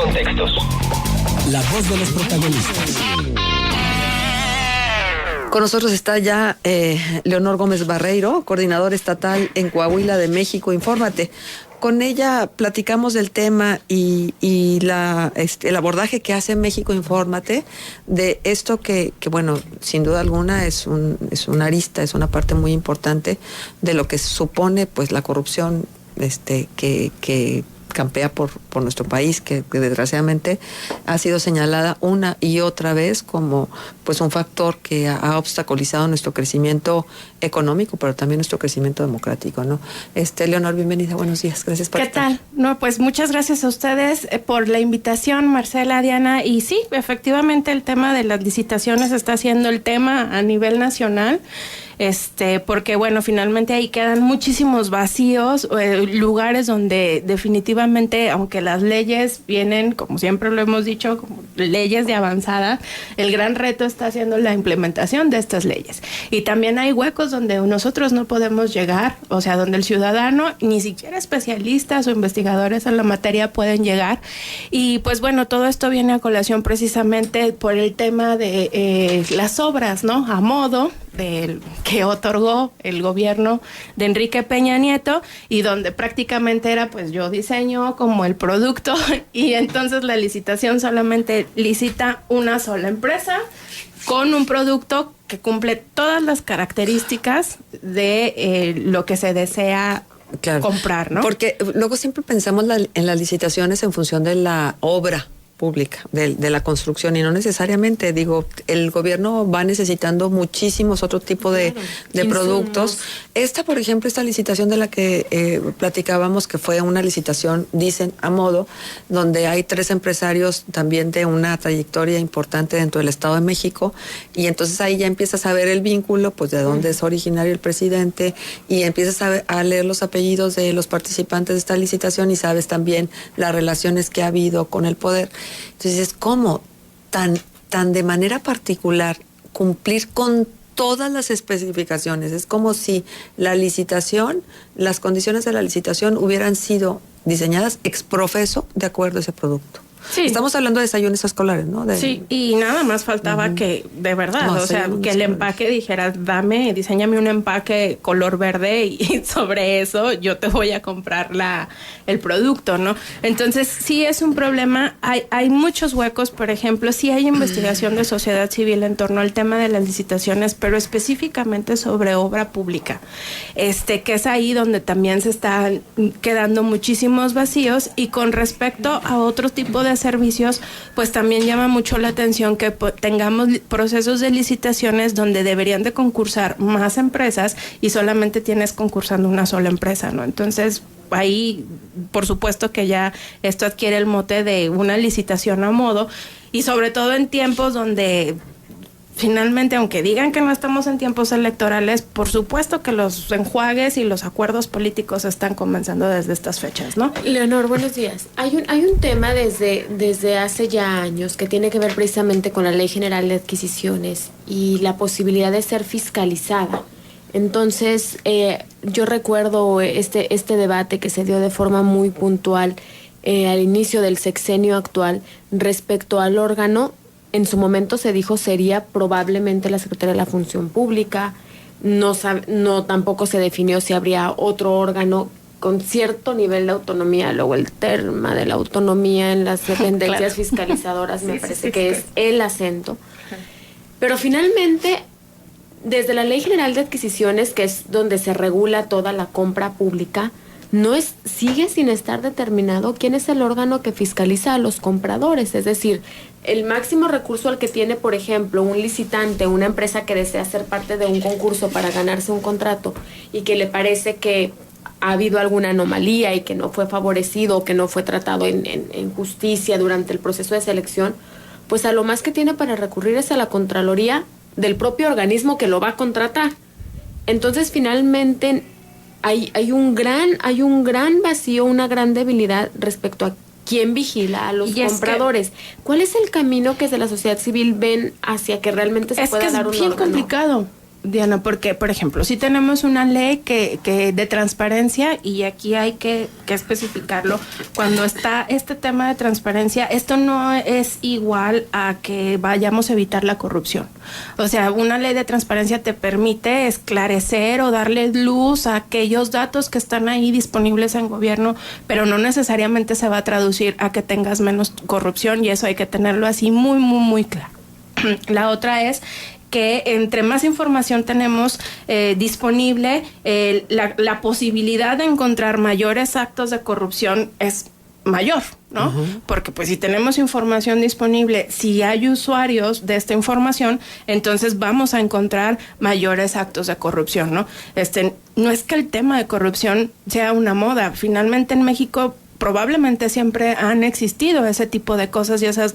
contextos. La voz de los protagonistas. Con nosotros está ya Leonor Gómez Barreiro, coordinadora estatal en Coahuila de México Infórmate. Con ella platicamos del tema y el abordaje que hace México Infórmate de esto que bueno, sin duda alguna es una arista, es una parte muy importante de lo que supone pues la corrupción que campea por nuestro país, que desgraciadamente ha sido señalada una y otra vez como pues un factor que ha obstaculizado nuestro crecimiento económico, pero también nuestro crecimiento democrático, ¿no? Leonor, bienvenida, buenos días, gracias por estar. ¿Qué tal? No, pues muchas gracias a ustedes por la invitación, Marcela, Diana, y sí, efectivamente el tema de las licitaciones está siendo el tema a nivel nacional. Porque bueno, finalmente ahí quedan muchísimos vacíos, lugares donde definitivamente, aunque las leyes vienen, como siempre lo hemos dicho, como leyes de avanzada, el gran reto está siendo la implementación de estas leyes. Y también hay huecos donde nosotros no podemos llegar, o sea, donde el ciudadano, ni siquiera especialistas o investigadores en la materia pueden llegar. Y pues bueno, todo esto viene a colación precisamente por el tema de las obras, ¿no? A modo que otorgó el gobierno de Enrique Peña Nieto, y donde prácticamente era pues yo diseño como el producto y entonces la licitación solamente licita una sola empresa con un producto que cumple todas las características de lo que se desea comprar, ¿no? Porque luego siempre pensamos en las licitaciones en función de la obra pública, de la construcción, y no necesariamente, digo, el gobierno va necesitando muchísimos otro tipo de productos. Por ejemplo, esta licitación de la que platicábamos, que fue una licitación, dicen, a modo, donde hay 3 empresarios también de una trayectoria importante dentro del Estado de México, y entonces ahí ya empiezas a ver el vínculo, pues de dónde es originario el presidente, y empiezas a leer los apellidos de los participantes de esta licitación, y sabes también las relaciones que ha habido con el poder. Entonces, ¿cómo tan de manera particular cumplir con todas las especificaciones? Es como si la licitación, las condiciones de la licitación hubieran sido diseñadas ex profeso de acuerdo a ese producto. Sí. Estamos hablando de desayunos escolares, ¿no? Sí, y nada más faltaba que, de verdad, no, o sea, que el empaque dijera, diséñame un empaque color verde y sobre eso yo te voy a comprar el producto, ¿no? Entonces, sí es un problema, hay muchos huecos, por ejemplo, sí hay investigación de sociedad civil en torno al tema de las licitaciones, pero específicamente sobre obra pública, que es ahí donde también se están quedando muchísimos vacíos, y con respecto a otro tipo de servicios, pues también llama mucho la atención que tengamos procesos de licitaciones donde deberían de concursar más empresas y solamente tienes concursando una sola empresa, ¿no? Entonces, ahí, por supuesto que ya esto adquiere el mote de una licitación a modo, y sobre todo en tiempos donde finalmente, aunque digan que no estamos en tiempos electorales, por supuesto que los enjuagues y los acuerdos políticos están comenzando desde estas fechas, ¿no? Leonor, buenos días. Hay un tema desde hace ya años que tiene que ver precisamente con la Ley General de Adquisiciones y la posibilidad de ser fiscalizada. Entonces, yo recuerdo este debate que se dio de forma muy puntual al inicio del sexenio actual respecto al órgano. En su momento se dijo sería probablemente la Secretaría de la Función Pública, no tampoco se definió si habría otro órgano con cierto nivel de autonomía, luego el tema de la autonomía en las dependencias fiscalizadoras me parece que es el acento. Pero finalmente, desde la Ley General de Adquisiciones, que es donde se regula toda la compra pública, sigue sin estar determinado quién es el órgano que fiscaliza a los compradores, es decir, el máximo recurso al que tiene, por ejemplo, un licitante, una empresa que desea ser parte de un concurso para ganarse un contrato y que le parece que ha habido alguna anomalía y que no fue favorecido o que no fue tratado en justicia durante el proceso de selección, pues a lo más que tiene para recurrir es a la Contraloría del propio organismo que lo va a contratar. Entonces, finalmente, hay un gran vacío, una gran debilidad respecto a quién vigila a los compradores. ¿Cuál es el camino que desde la sociedad civil ven hacia que realmente se pueda dar un órgano? Es bien complicado. Diana, porque, por ejemplo, si tenemos una ley que de transparencia, y aquí hay que especificarlo, cuando está este tema de transparencia, esto no es igual a que vayamos a evitar la corrupción. O sea, una ley de transparencia te permite esclarecer o darle luz a aquellos datos que están ahí disponibles en gobierno, pero no necesariamente se va a traducir a que tengas menos corrupción, y eso hay que tenerlo así muy, muy, muy claro. La otra es que entre más información tenemos disponible, la posibilidad de encontrar mayores actos de corrupción es mayor, ¿no? Uh-huh. Porque pues si tenemos información disponible, si hay usuarios de esta información, entonces vamos a encontrar mayores actos de corrupción, ¿no? No es que el tema de corrupción sea una moda. Finalmente en México probablemente siempre han existido ese tipo de cosas y esa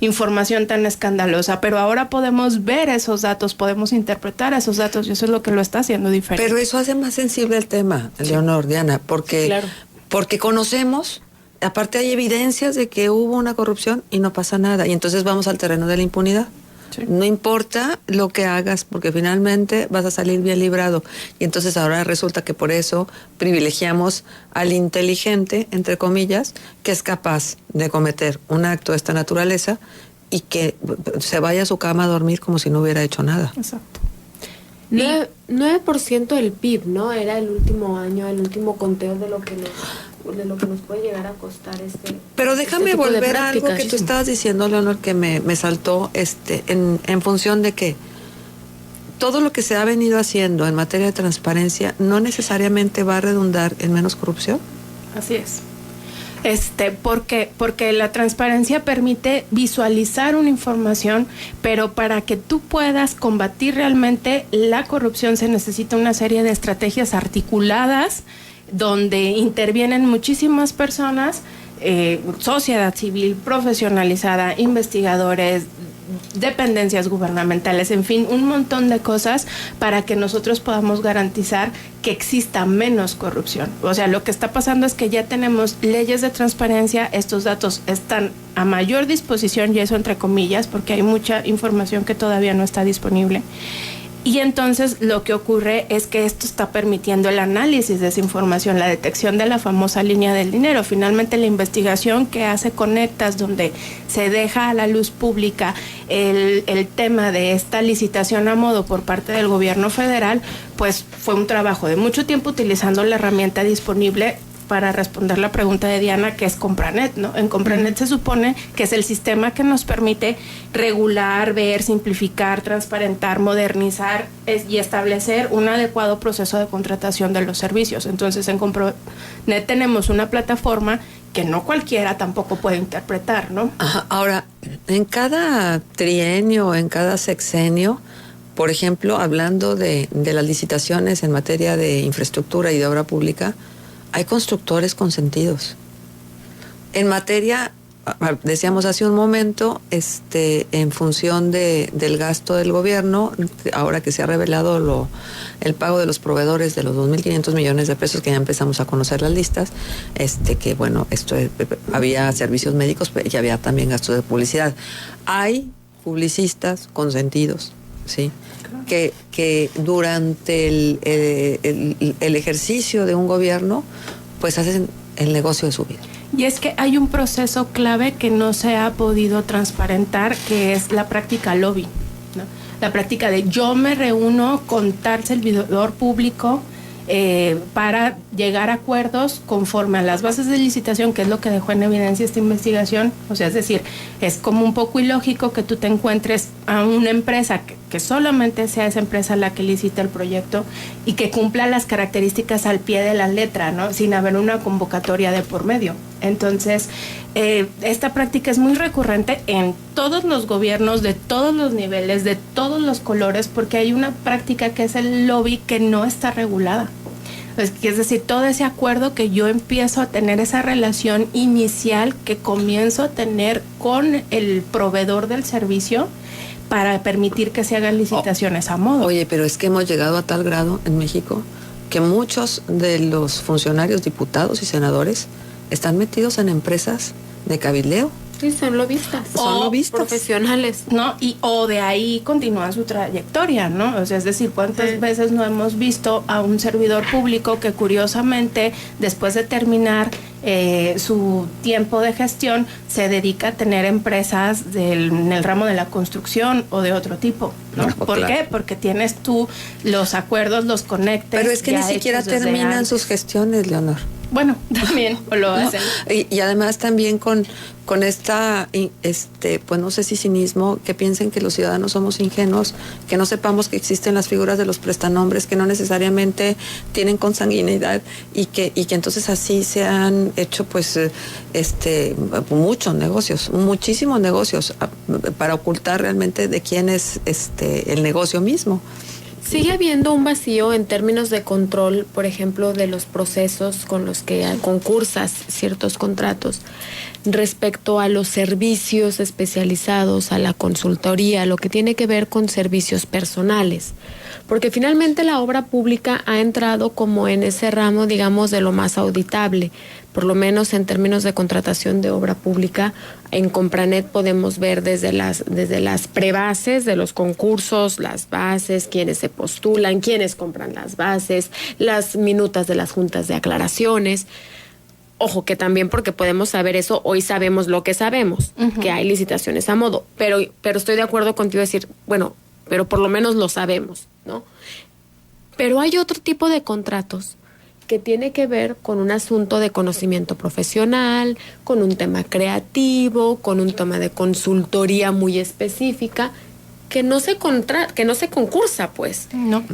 información tan escandalosa, pero ahora podemos ver esos datos, podemos interpretar esos datos, y eso es lo que lo está haciendo diferente. Pero eso hace más sensible el tema, Leonor, Diana, porque, claro, porque conocemos, aparte hay evidencias de que hubo una corrupción y no pasa nada, y entonces vamos al terreno de la impunidad. Sí. No importa lo que hagas, porque finalmente vas a salir bien librado. Y entonces ahora resulta que por eso privilegiamos al inteligente, entre comillas, que es capaz de cometer un acto de esta naturaleza y que se vaya a su cama a dormir como si no hubiera hecho nada. Exacto. 9% del PIB, ¿no? Era el último año, el último conteo de lo que nos puede llegar a costar Pero déjame volver a algo que tú estabas diciendo, Leonor, que me saltó en función de que todo lo que se ha venido haciendo en materia de transparencia no necesariamente va a redundar en menos corrupción. Así es. Porque la transparencia permite visualizar una información, pero para que tú puedas combatir realmente la corrupción se necesita una serie de estrategias articuladas donde intervienen muchísimas personas, sociedad civil profesionalizada, investigadores, dependencias gubernamentales, en fin, un montón de cosas para que nosotros podamos garantizar que exista menos corrupción. O sea, lo que está pasando es que ya tenemos leyes de transparencia, estos datos están a mayor disposición, y eso entre comillas, porque hay mucha información que todavía no está disponible. Y entonces lo que ocurre es que esto está permitiendo el análisis de esa información, la detección de la famosa línea del dinero. Finalmente la investigación que hace Conectas, donde se deja a la luz pública el tema de esta licitación a modo por parte del gobierno federal, pues fue un trabajo de mucho tiempo utilizando la herramienta disponible para responder la pregunta de Diana, que es Compranet, ¿no? En Compranet se supone que es el sistema que nos permite regular, ver, simplificar, transparentar, modernizar y establecer un adecuado proceso de contratación de los servicios. Entonces, en Compranet tenemos una plataforma que no cualquiera tampoco puede interpretar, ¿no? Ajá. Ahora, en cada trienio, en cada sexenio, por ejemplo, hablando de las licitaciones en materia de infraestructura y de obra pública, hay constructores consentidos. En materia, decíamos hace un momento, en función del gasto del gobierno, ahora que se ha revelado el pago de los proveedores de los 2.500 millones de pesos, que ya empezamos a conocer las listas, que bueno, había servicios médicos y había también gastos de publicidad. Hay publicistas consentidos, ¿sí? Que durante el ejercicio de un gobierno pues hacen el negocio de su vida. Y es que hay un proceso clave que no se ha podido transparentar, que es la práctica lobby, ¿no? La práctica de yo me reúno con tal servidor público para llegar a acuerdos conforme a las bases de licitación, que es lo que dejó en evidencia esta investigación. O sea, es decir, es como un poco ilógico que tú te encuentres a una empresa que solamente sea esa empresa la que licita el proyecto y que cumpla las características al pie de la letra, ¿no? Sin haber una convocatoria de por medio. Entonces, esta práctica es muy recurrente en todos los gobiernos, de todos los niveles, de todos los colores, porque hay una práctica que es el lobby que no está regulada. Es decir, todo ese acuerdo que yo empiezo a tener, esa relación inicial que comienzo a tener con el proveedor del servicio para permitir que se hagan licitaciones a modo. Oye, pero es que hemos llegado a tal grado en México que muchos de los funcionarios, diputados y senadores están metidos en empresas de cabildeo. Sí, son lobistas. Son lobistas. Profesionales. ¿No? O de ahí continúa su trayectoria, ¿no? O sea, es decir, ¿cuántas veces no hemos visto a un servidor público que curiosamente, después de terminar su tiempo de gestión, se dedica a tener empresas en el ramo de la construcción o de otro tipo, ¿no? ¿Por qué? Porque tienes tú los acuerdos, los conectes. Pero es que ni siquiera terminan sus gestiones, Leonor. Bueno, también lo hacen. Y además también con esta, pues no sé si cinismo, que piensen que los ciudadanos somos ingenuos, que no sepamos que existen las figuras de los prestanombres, que no necesariamente tienen consanguinidad y que entonces así se han hecho pues muchos negocios, muchísimos negocios para ocultar realmente de quién es el negocio mismo. Sigue habiendo un vacío en términos de control, por ejemplo, de los procesos con los que concursas ciertos contratos respecto a los servicios especializados, a la consultoría, lo que tiene que ver con servicios personales. Porque finalmente la obra pública ha entrado como en ese ramo, digamos, de lo más auditable. Por lo menos en términos de contratación de obra pública, en Compranet podemos ver desde las prebases de los concursos, las bases, quienes se postulan, quienes compran las bases, las minutas de las juntas de aclaraciones. Ojo, que también porque podemos saber eso, hoy sabemos lo que sabemos, que hay licitaciones a modo, pero estoy de acuerdo contigo decir, bueno, pero por lo menos lo sabemos, ¿no? Pero hay otro tipo de contratos que tiene que ver con un asunto de conocimiento profesional, con un tema creativo, con un tema de consultoría muy específica, que no se concursa, pues. No.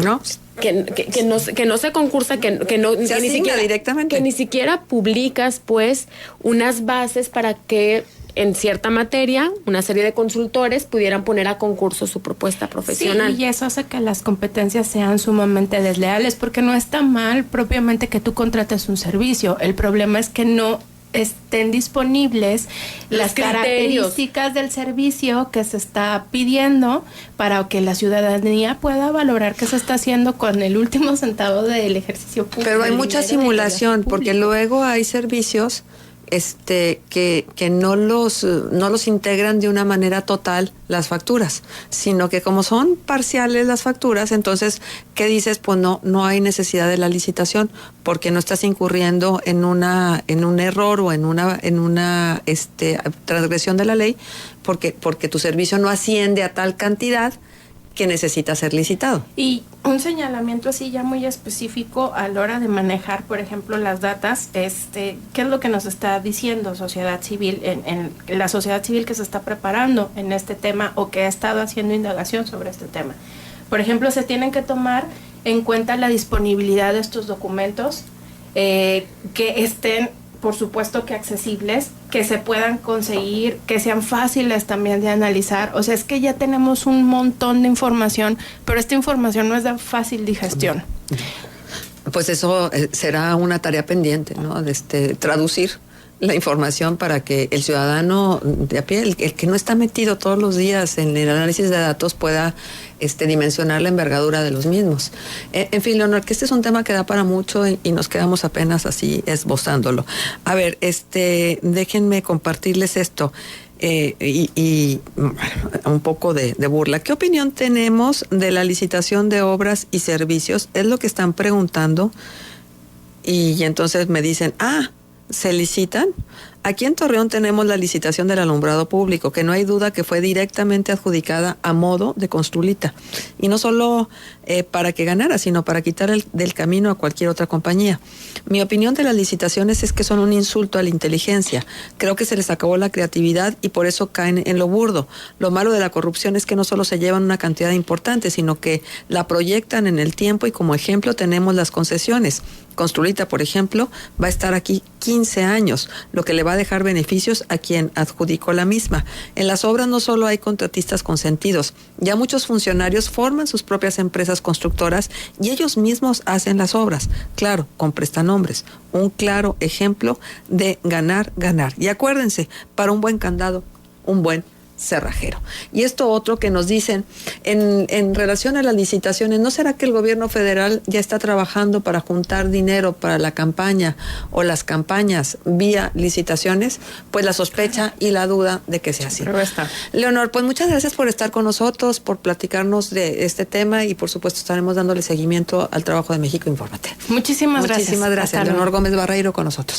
Que no se concursa, que ni siquiera directamente. Que ni siquiera publicas, pues, unas bases para que en cierta materia, una serie de consultores pudieran poner a concurso su propuesta profesional. Sí, y eso hace que las competencias sean sumamente desleales, porque no está mal propiamente que tú contrates un servicio. El problema es que no estén disponibles las características del servicio que se está pidiendo para que la ciudadanía pueda valorar qué se está haciendo con el último centavo del ejercicio público. Pero hay mucha simulación, porque luego hay servicios que no los integran de una manera total las facturas, sino que como son parciales las facturas, entonces, ¿qué dices? Pues no hay necesidad de la licitación, porque no estás incurriendo en un error o en una transgresión de la ley, porque tu servicio no asciende a tal cantidad que necesita ser licitado. Y un señalamiento así ya muy específico a la hora de manejar, por ejemplo, las datas, ¿qué es lo que nos está diciendo sociedad civil, en la sociedad civil que se está preparando en este tema o que ha estado haciendo indagación sobre este tema? Por ejemplo, se tienen que tomar en cuenta la disponibilidad de estos documentos, que estén, por supuesto, que accesibles, que se puedan conseguir, que sean fáciles también de analizar. O sea, es que ya tenemos un montón de información, pero esta información no es de fácil digestión. Pues eso será una tarea pendiente, ¿no? Traducir la información para que el ciudadano de a pie, el que no está metido todos los días en el análisis de datos, pueda dimensionar la envergadura de los mismos. En fin, Leonor, que este es un tema que da para mucho y nos quedamos apenas así esbozándolo. A ver, déjenme compartirles esto y un poco de burla. ¿Qué opinión tenemos de la licitación de obras y servicios? Es lo que están preguntando y entonces me dicen, ¿se licitan? Aquí en Torreón tenemos la licitación del alumbrado público, que no hay duda que fue directamente adjudicada a modo de Construlita. Y no solo para que ganara, sino para quitar del camino a cualquier otra compañía. Mi opinión de las licitaciones es que son un insulto a la inteligencia. Creo que se les acabó la creatividad y por eso caen en lo burdo. Lo malo de la corrupción es que no solo se llevan una cantidad importante, sino que la proyectan en el tiempo y como ejemplo tenemos las concesiones. Construlita, por ejemplo, va a estar aquí 15 años, lo que le va a dejar beneficios a quien adjudicó la misma. En las obras no solo hay contratistas consentidos, ya muchos funcionarios forman sus propias empresas constructoras y ellos mismos hacen las obras, claro, con prestanombres. Un claro ejemplo de ganar, ganar. Y acuérdense, para un buen candado, un buen cerrajero. Y esto otro que nos dicen, en relación a las licitaciones, ¿no será que el gobierno federal ya está trabajando para juntar dinero para la campaña o las campañas vía licitaciones? Pues la sospecha y la duda de que sea así. Leonor, pues muchas gracias por estar con nosotros, por platicarnos de este tema y por supuesto estaremos dándole seguimiento al trabajo de México Infórmate. Muchísimas gracias. Muchísimas gracias. Leonor Gómez Barreiro con nosotros.